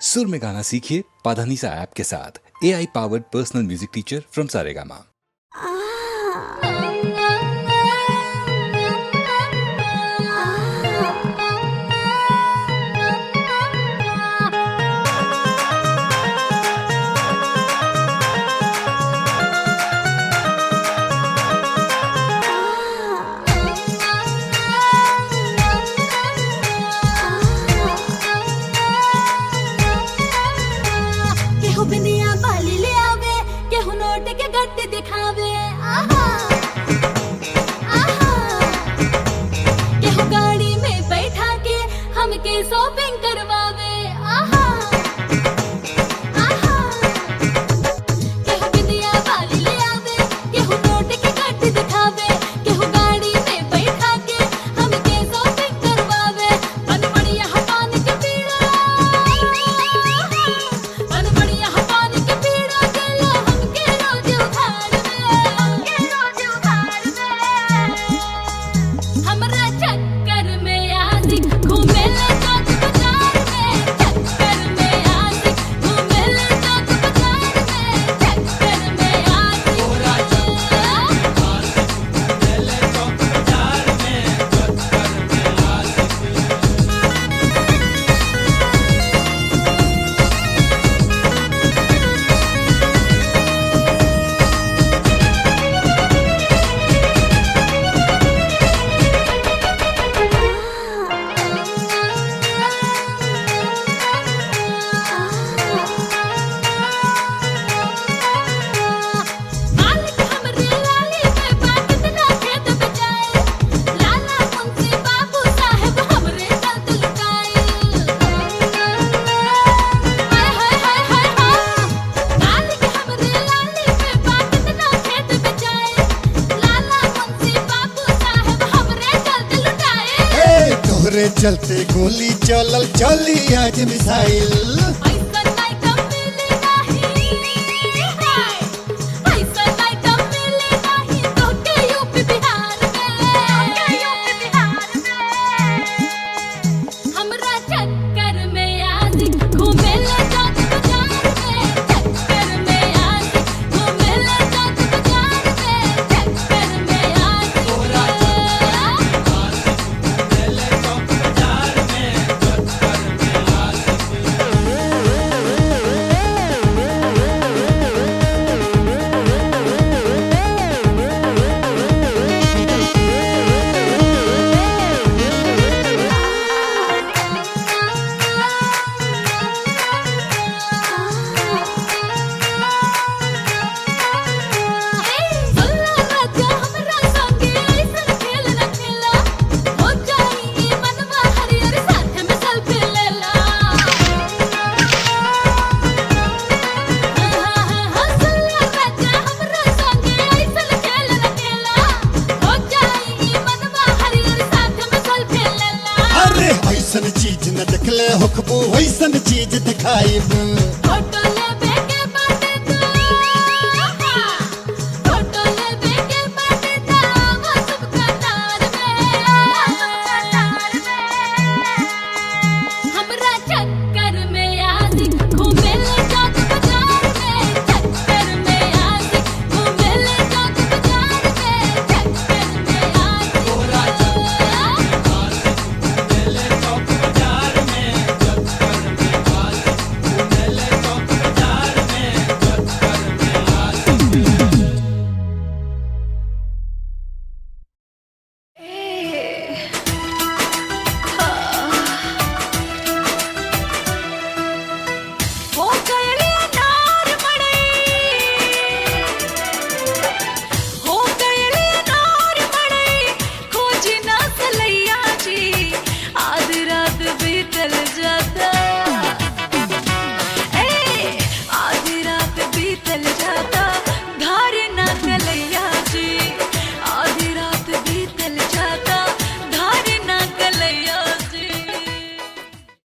सुर में गाना सीखिए पाधानीसा ऐप के साथ। AI powered personal music teacher from Saregama. बिंदिया बाली ले आवे, केहू नोट के गट्टी दिखावे। आहा आहा, केहू गाड़ी में बैठा के हमके शॉपिंग करवावे। आहा आहा, केहू बिंदिया बाली ले आवे, केहू नोट के गट्टी दिखावे, केहू गाड़ी में बैठा के हमके शॉपिंग करवावे। बन बढ़िया पान के पीड़ा, चलते गोली चलल चली आज मिसाइल। ऐसन चीज न देखले होखबो, वैसन चीज दिखाइब।